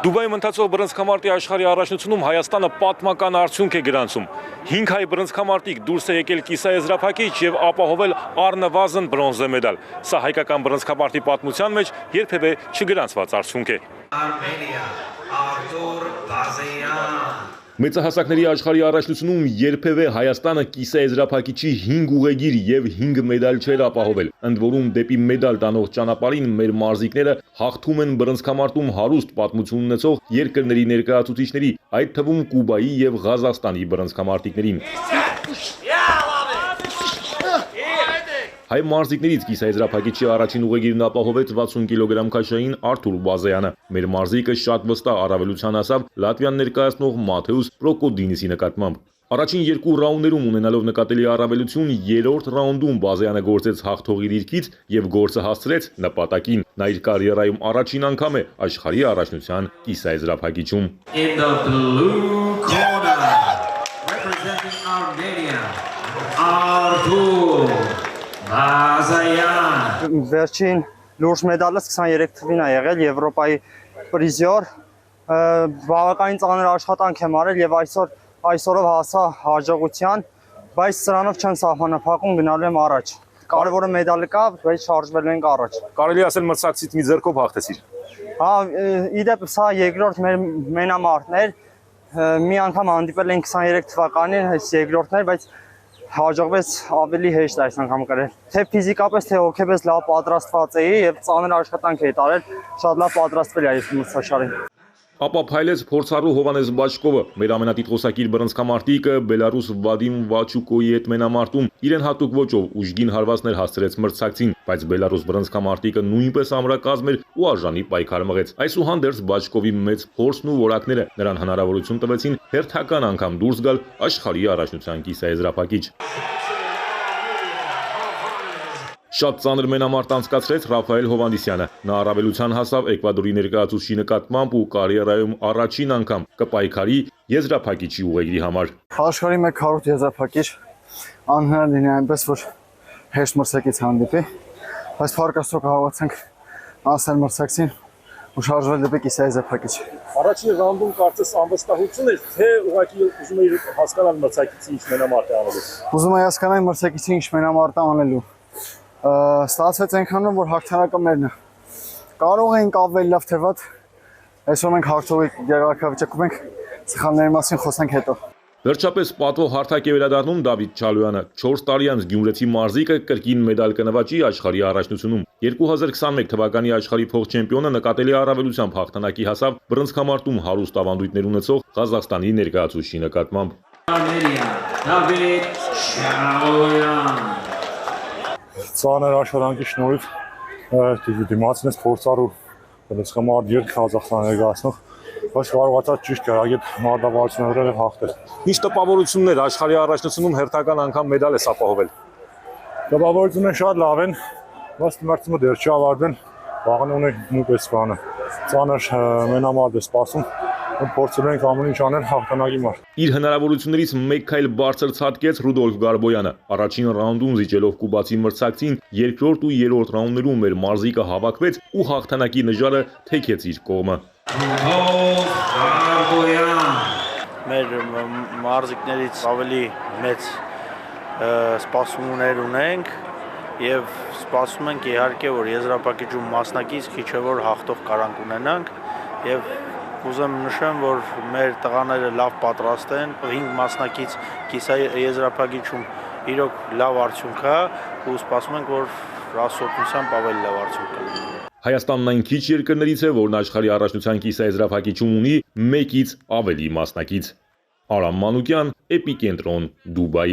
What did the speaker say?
Դուբայում ընթացող բռնցքամարտի աշխարհի առաջնությունում Հայաստանը պատմական արդյունք է գրանցում։ 5 հայ բռնցքամարտիկ դուրս է եկել կիսաեզրափակիչ եւ ապահովել առնվազն բրոնզե մեդալ։ Սա հայկական բռնցքամարտի պատմության մեջ երբևէ չգրանցված արդյունք է։ Մեծահասակների աշխարհի առաջնությունում երբևէ Հայաստանը կիսաեզրափակիչի 5 ուղեգիր եւ 5 մեդալ չէր ապահովել։ Ընդ որում դեպի մեդալ տանող ճանապարհին մեր մարզիկները հաղթում են բռնցքամարտում հարուստ պատմություն ունեցող երկրների ներկայացուցիչների, այդ թվում Կուբայի եւ Ղազախստանի բռնցքամարտիկներին։ Հայ մարզիկներից կիսաեզրափակիչի առաջին ուղեգիրն ապահովեց 60 կիլոգրամ քաշային Արթուր Բազեյանը։ Մեր մարզիկը շատ վստահ առավելության հասավ Լատվիան ներկայացնող Մաթեուս Պրոկոդինիսի նկատմամբ։ Առաջին 2 ռաունդներում ունենալով նկատելի առավելություն, 3-րդ ռաունդում Բազեյանը գործեց հաղթողի դիրքից եւ գործը հասցրեց նպատակին։ Նա իր կարիերայում առաջին անգամ է աշխարհի առաջնության կիսաեզրափակիչում։ Վերջին լուրջ մեդալս 23 թվին է եղել Եվրոպայի պրիզիոր, բավականին ծանր աշխատանք եմ արել եւ այսօրով հասա հաջողության, բայց սրանով չեն սահմանափակում, գնալու եմ առաջ։ Կարևորը մեդալը կա, բայց շարժվելու ենք առաջ։ Կարելի ասել մրցակցից մի ձեռքով հաղթեցիր։ Հա, իդեպ սա երկրորդ մեր մենամարտն էր։ Մի անգամ հանդիպել ենք 23 թվականին, այս երկրորդն էր, բայց հաջողվեց ավելի հեշտ այս անգամ կրել։ Թե ֆիզիկապես, թե հոգեպես լավ պատրաստված էի եւ ծանր աշխատանք էի տարել, շատ լավ պատրաստվել էի այս մրցաշարին։ Ապա փայլեց փորձառու Հովանես Բաչկովը, մեր ամենատիտղոսակիր բռնցքամարտիկը Բելարուս Վադիմ Վաչուկոյի հետ մենամարտում իրեն հատուկ ոճով ուժգին հարվածներ հասցրեց մրցակցին, բայց Բելարուս բռնցքամարտիկը նույնպես ամրակազմ էր ու արժանի պայքար մղեց։ Այսուհանդերձ Բաչկովի մեծ փորձն ու որակները նրան հնարավորություն տվեցին հերթական անգամ դուրս գալ աշխարհի առաջնության կիսաեզրափակիչ։ Շատ ծանր մենամարտ անցկացրեց Ռաֆայել Հովհաննիսյանը։ Նա առավելության հասավ Էկվադորի ներկայացուցչի նկատմամբ ու կարիերայում առաջին անգամ կպայքարի եզրափակիչի ուղեգրի համար։ Աշխարհի մեկ հարուստ եզրափակիչ անհնարին է այնպես որ հեշտ մրցակից հանդիպի, բայց փառք Աստծո կարողացանք անցնել մրցակցին ու շարժվել դեպի կիսաեզրափակիչ։ Առաջին ռաունդում կարծես անվստահություն էր, թե ուղղակի ուզում էի հասկանալ մրցակիցի ինչ մենամարտ է անելու։ Ուզում էի հասկանալ մրցակիցի ինչ մենամարտ է անելու։ Ստացվեց այնքանում, որ հաղթանակը մերն է։ Կարող էինք ավելի լավ թե վատ, այսօր մենք հաղթողի գերակայվիճակում ենք, սխալների մասին խոսենք հետո։ Վերջապես պատվո հարթակ է վերադառնում Դավիթ Չալոյանը, 4 տարի անց գյումրեցի մարզիկը կրկին մեդալ կնվաճի աշխարհի առաջնությունում։ 2021 թվականի աշխարհի փոխ-չեմպիոնը նկատելի առավելությամբ հաղթանակի հասավ բռնցքամարտում հարուստ ավանդույթներ ունեցող Ղազախստանի ներկայացուցչի նկատմամբ։ Դավիթ Չալոյան Ծանր աշխատանքի շնորհիվ դիմացնես փորձառու բռնցքամարտ երկ Ղազախստան ներկայացնող, բայց կարողացա ճիշտ գրագետ մարտավարությունները հաղթել։ Ինչ տպավորություններ աշխարհի առաջնությունում հերթական անգամ մեդալ ես ապահովել։ Տպավորությունները շատ լավ են, բայց մրցումը դեռ չի ավարտվել, վաղն ունենք նույնպես բանը։ Ծանր մենամարտ է սպասում։ Փորձել ենք ամեն ինչ անել հաղթանակի համար։ Իր հնարավորություններից մեկ քայլ բարձր ցատկեց Ռուդոլֆ Գարբոյանը։ Առաջին ռաունդում զիջելով կուբացի մրցակցին, երկրորդ ու երրորդ ռաունդներում մեր մարզիկը հավաքվեց ու հաղթանակի նժարը թեքեց իր կողմը։ Մեր մարզիկներից ավելի մեծ սպասումներ ունենք եւ սպասում ենք իհարկե որ եզրափակիչում մասնակից քիչ է որ հաղթող կարանք ունենանք եւ ուզեմ նշեմ, որ մեր տղաները լավ պատրաստ են, 5 մասնակից կիսաեզրափակիչում իրոք լավ արդյունք է ու սպասում ենք, որ ռասօգնությամբ ավելի լավ արդյունք կլինի։ Հայաստանն այն քիչ երկրներից է, որն աշխարհի առաջնության կիսաեզրափակիչում ունի 1-ից ավելի մասնակից։ Արամ Մանուկյան, Էպիկենտրոն, Դուբայ։